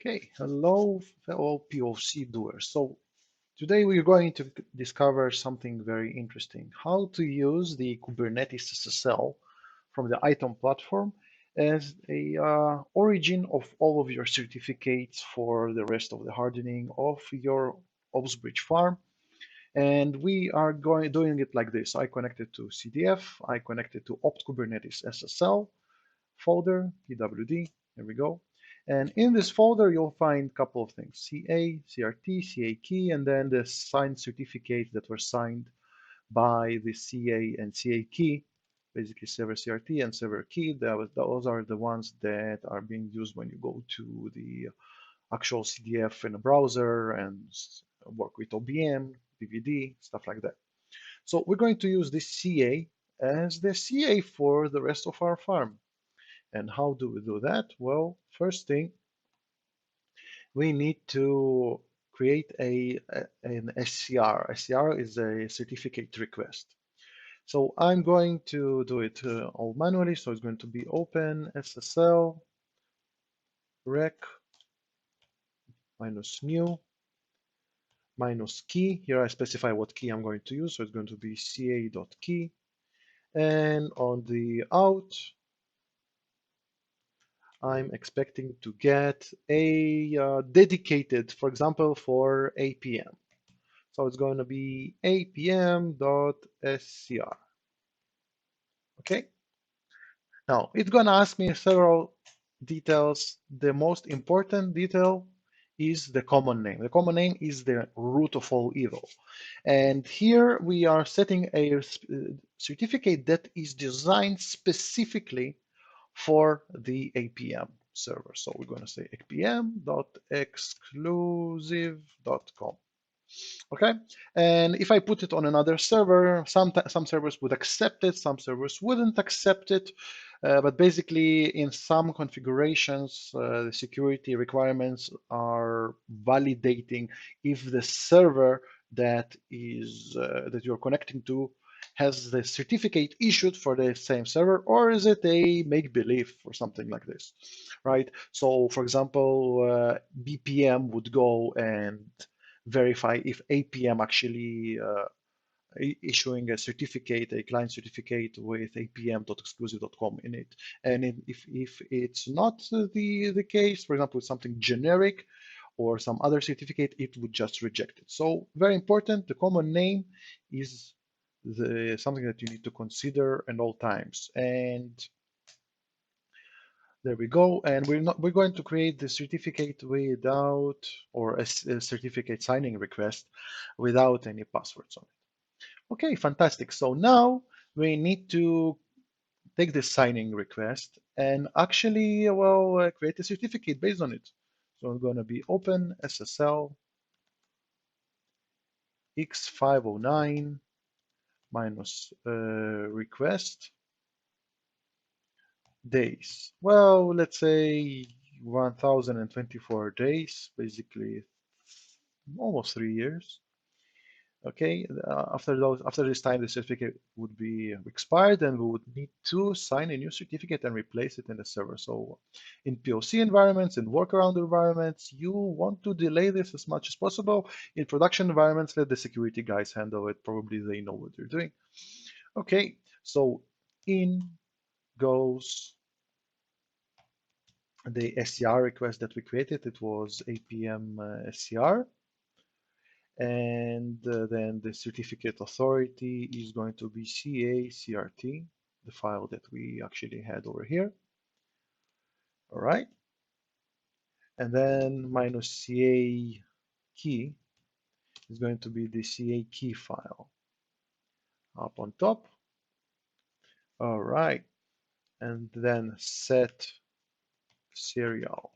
Okay, hello fellow POC doers. So today we're going to discover something very interesting, how to use the Kubernetes SSL from the ITOM platform as a origin of all of your certificates for the rest of the hardening of your Ops Bridge farm. And we are doing it like this. I connected to CDF, I connected to opt Kubernetes SSL folder, pwd, here we go. And in this folder, you'll find a couple of things, CA, CRT, CA key, and then the signed certificates that were signed by the CA and CA key, basically server CRT and server key. Those are the ones that are being used when you go to the actual CDF in a browser and work with OBM, DVD, stuff like that. So we're going to use this CA as the CA for the rest of our farm. And how do we do that? Well, first thing, we need to create an SCR. SCR is a certificate request. So I'm going to do it all manually. So it's going to be open SSL rec -new -key. Here I specify what key I'm going to use. So it's going to be ca.key. And on the out, I'm expecting to get a dedicated, for example, for APM. So it's going to be apm.scr. Okay. Now it's going to ask me several details. The most important detail is the common name. The common name is the root of all evil. And here we are setting a certificate that is designed specifically for the APM server. So we're going to say apm.exclusive.com. Okay, and if I put it on another server, some servers would accept it, some servers wouldn't accept it. But basically, in some configurations, the security requirements are validating if the server that you're connecting to has the certificate issued for the same server, or is it a make-believe or something like this, right? So, for example, BPM would go and verify if APM actually issuing a certificate, a client certificate with apm.exclusive.com in it. And if it's not the case, for example, something generic or some other certificate, it would just reject it. So very important, the common name is something that you need to consider at all times. And there we go. And we're going to create the certificate without, or a certificate signing request without any passwords on it. Okay, fantastic. So now we need to take this signing request and actually, well, create a certificate based on it. So I'm going to be open SSL x509 minus request days. Well, let's say 1024 days, basically almost 3 years. Okay, after this time, the certificate would be expired, and we would need to sign a new certificate and replace it in the server. So, in POC environments and workaround environments, you want to delay this as much as possible. In production environments, let the security guys handle it. Probably they know what they're doing. Okay, so in goes the SCR request that we created. It was APM SCR. And then the certificate authority is going to be CA-CRT, the file that we actually had over here. All right. And then minus CA key is going to be the CA key file up on top. All right. And then set serial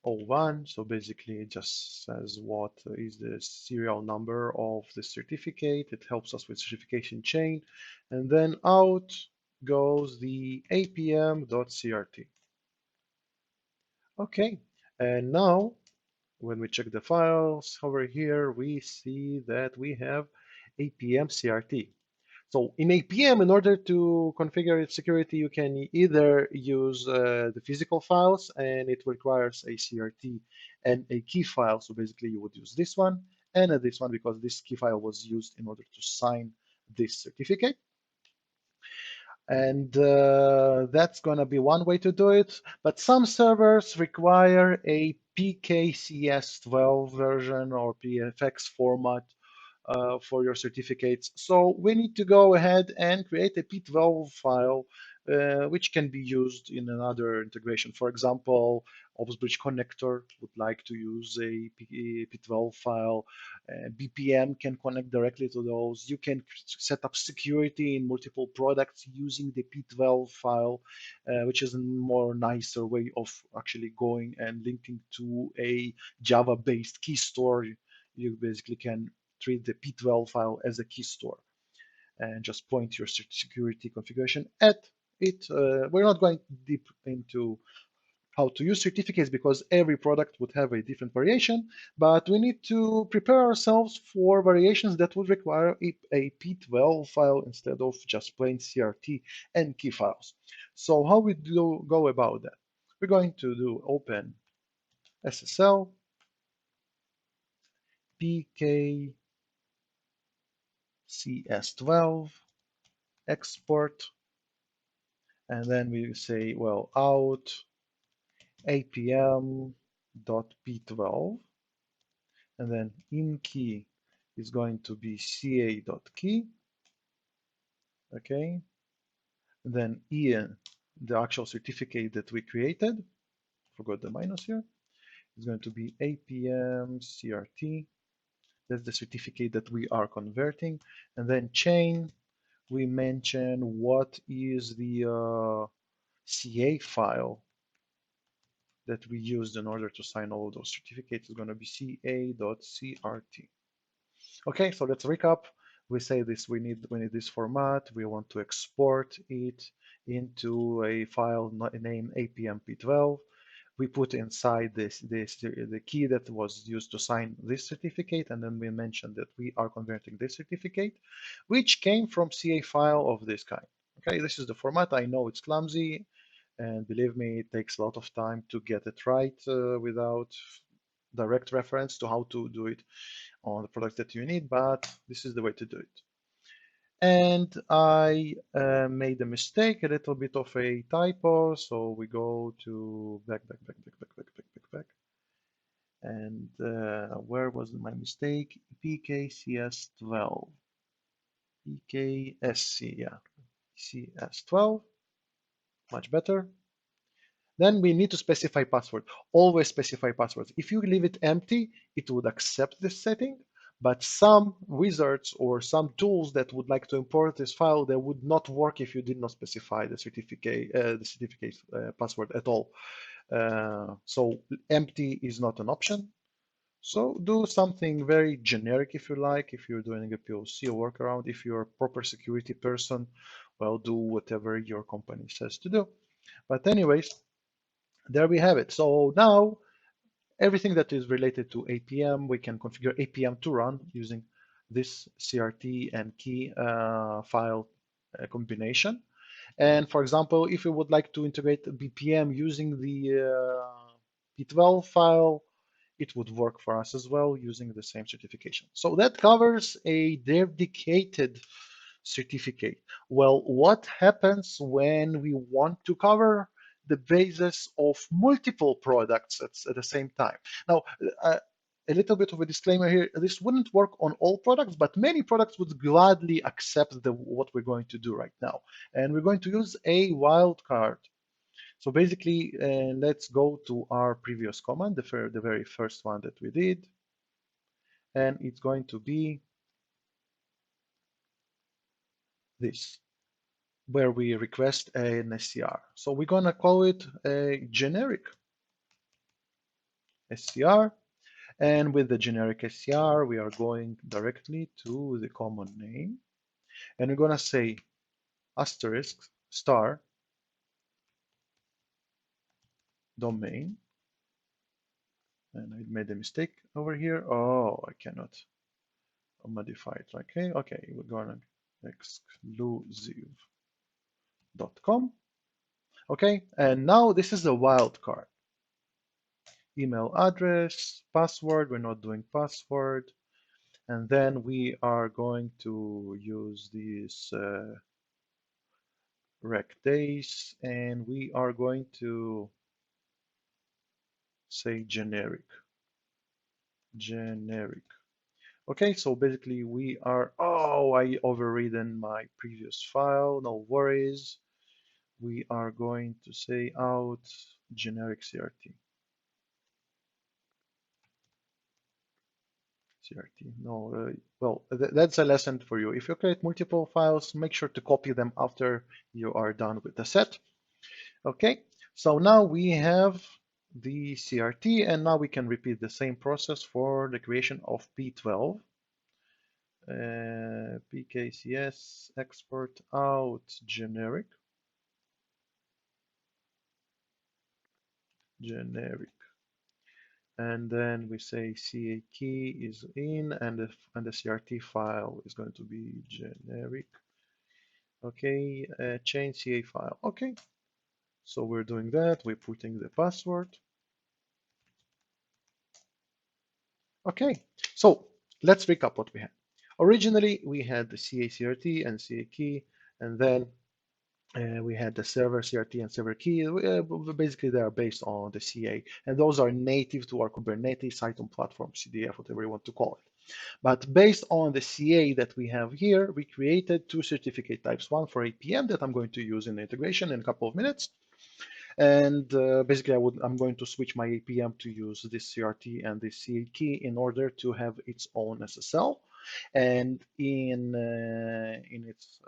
01. So basically it just says what is the serial number of the certificate. It helps us with certification chain. And then out goes the apm.crt. Okay, and now when we check the files over here, we see that we have apm.crt. So in APM, in order to configure its security, you can either use the physical files, and it requires a CRT and a key file. So basically, you would use this one and this one because this key file was used in order to sign this certificate. And that's going to be one way to do it. But some servers require a PKCS12 version or PFX format for your certificates. So we need to go ahead and create a P12 file, which can be used in another integration. For example, OpsBridge connector would like to use a P12 file. BPM can connect directly to those. You can set up security in multiple products using the P12 file, which is a more nicer way of actually going and linking to a Java-based key store. You basically can treat the P12 file as a key store and just point your security configuration at it. We're not going deep into how to use certificates because every product would have a different variation, but we need to prepare ourselves for variations that would require a P12 file instead of just plain CRT and key files. So how we do go about that? We're going to do open SSL PKCS12 export, and then we say, well, out apm.p12, and then in key is going to be ca.key, okay? And then in the actual certificate that we created, forgot the minus here, is going to be apm crt. That's the certificate that we are converting. And then chain, we mention what is the CA file that we used in order to sign all of those certificates. Is going to be ca.crt. Okay, so let's recap. We say this, we need this format. We want to export it into a file named apmp12. We put inside the key that was used to sign this certificate, and then we mentioned that we are converting this certificate, which came from CA file of this kind. Okay, this is the format. I know it's clumsy, and believe me, it takes a lot of time to get it right without direct reference to how to do it on the products that you need, but this is the way to do it. And I made a mistake, a little bit of a typo. So we go to back. And where was my mistake? PKCS12. PKSC, yeah. CS12, much better. Then we need to specify password. Always specify passwords. If you leave it empty, it would accept this setting, but some wizards or some tools that would like to import this file, they would not work if you did not specify the certificate password at all. So empty is not an option. So do something very generic if you like, if you're doing a POC or workaround. If you're a proper security person, well, do whatever your company says to do. But anyways, there we have it. So now everything that is related to APM, we can configure APM to run using this CRT and key file combination. And for example, if we would like to integrate BPM using the P12 file, it would work for us as well using the same certification. So that covers a dedicated certificate. Well, what happens when we want to cover the basis of multiple products at the same time? Now, a little bit of a disclaimer here, this wouldn't work on all products, but many products would gladly accept what we're going to do right now. And we're going to use a wildcard. So basically, let's go to our previous command, the very first one that we did. And it's going to be this, where we request an SCR. So we're going to call it a generic SCR. And with the generic SCR, we are going directly to the common name. And we're going to say asterisk star domain. And I made a mistake over here. Oh, I cannot modify it. Okay, we're going to exclusive.com. Okay, and now this is the wildcard. Email address, password, we're not doing password. And then we are going to use this rec days, and we are going to say generic. Generic. Okay, so basically we are, oh, I overridden my previous file, no worries. We are going to say out generic CRT. CRT, no, well, that's a lesson for you. If you create multiple files, make sure to copy them after you are done with the set. Okay, so now we have the CRT, and now we can repeat the same process for the creation of P12. PKCS export out generic. And then we say CA key is in, and the CRT file is going to be generic. Okay, change CA file. Okay, so we're doing that. We're putting the password. Okay, so let's recap what we had. Originally, we had the CA CRT and CA key, and then we had the server CRT and server key. Basically, they are based on the CA, and those are native to our Kubernetes ITOM platform, CDF, whatever you want to call it. But based on the CA that we have here, we created two certificate types, one for APM that I'm going to use in the integration in a couple of minutes. And basically, I'm going to switch my APM to use this CRT and this CA key in order to have its own SSL. And in its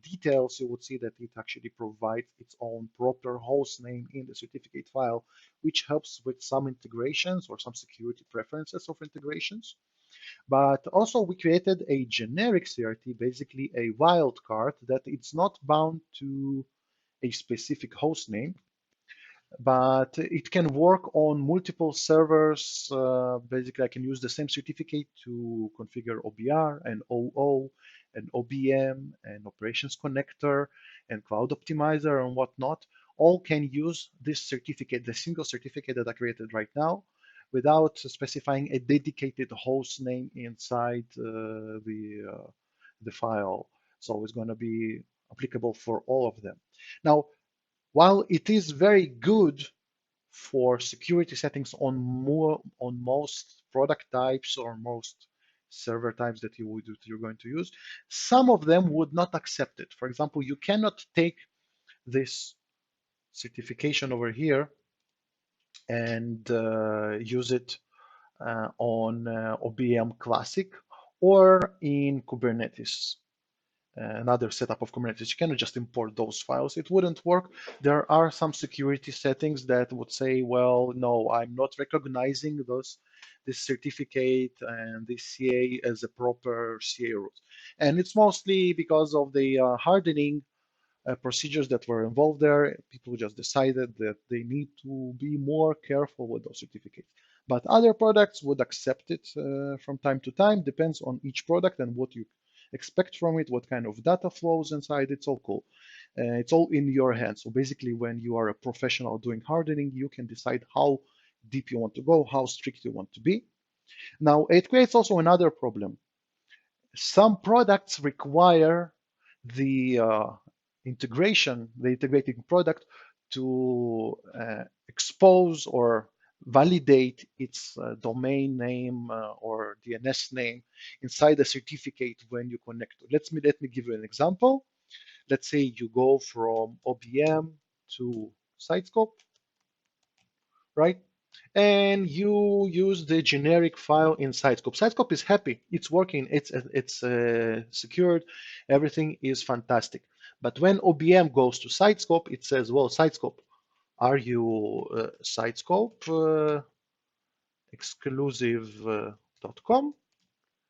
details, you would see that it actually provides its own proper host name in the certificate file, which helps with some integrations or some security preferences of integrations. But also we created a generic CRT, basically a wildcard that it's not bound to a specific host name, but it can work on multiple servers. Basically, I can use the same certificate to configure OBR and OO and OBM and operations connector and cloud optimizer and whatnot. All can use this certificate, the single certificate that I created right now, without specifying a dedicated host name inside the file. So it's going to be applicable for all of them. Now, while it is very good for security settings on most product types or most server types that you're going to use, some of them would not accept it. For example, you cannot take this certification over here and use it on OBM Classic or in Kubernetes. Another setup of Kubernetes. You cannot just import those files. It wouldn't work. There are some security settings that would say, well, no, I'm not recognizing this certificate and this CA as a proper CA root. And it's mostly because of the hardening procedures that were involved there. People just decided that they need to be more careful with those certificates. But other products would accept it from time to time. Depends on each product and what you expect from it, what kind of data flows inside. It's all cool. It's all in your hands. So basically, when you are a professional doing hardening, you can decide how deep you want to go, how strict you want to be. Now, it creates also another problem. Some products require the integration, the integrating product to expose or validate its domain name or DNS name inside the certificate when you connect. Let me give you an example. Let's say you go from OBM to Sitescope, right? And you use the generic file in Sitescope. Sitescope is happy, it's working, it's secured, everything is fantastic. But when OBM goes to Sitescope, it says, well, Sitescope, are you Sitescope exclusive.com?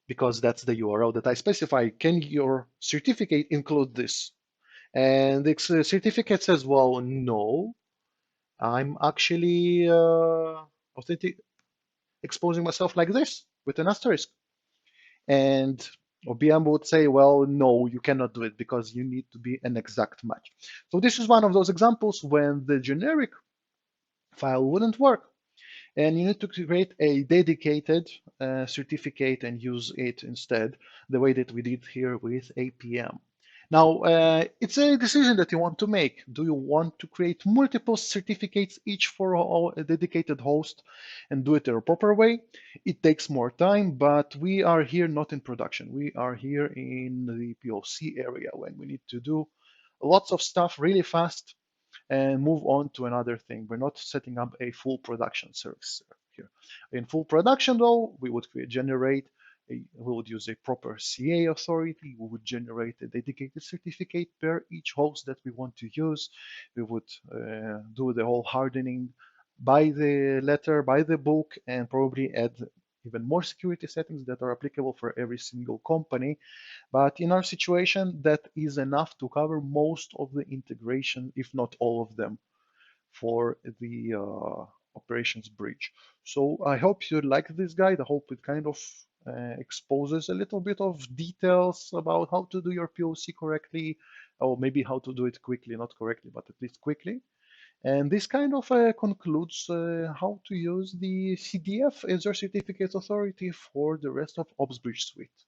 Because that's the URL that I specify. Can your certificate include this? And the certificate says, well, no, I'm actually authentic exposing myself like this with an asterisk. And OBM would say, well, no, you cannot do it because you need to be an exact match. So this is one of those examples when the generic file wouldn't work. And you need to create a dedicated certificate and use it instead, the way that we did here with APM. Now, it's a decision that you want to make. Do you want to create multiple certificates, each for a dedicated host, and do it in a proper way? It takes more time, but we are here not in production. We are here in the POC area when we need to do lots of stuff really fast and move on to another thing. We're not setting up a full production service here. In full production, though, we would we would use a proper CA authority. We would generate a dedicated certificate per each host that we want to use. We would do the whole hardening by the letter, by the book, and probably add even more security settings that are applicable for every single company. But in our situation, that is enough to cover most of the integration, if not all of them, for the operations bridge. So I hope you like this guide. I hope it kind of exposes a little bit of details about how to do your POC correctly, or maybe how to do it quickly, not correctly, but at least quickly. And this kind of concludes how to use the CDF as your certificate authority for the rest of OpsBridge suite.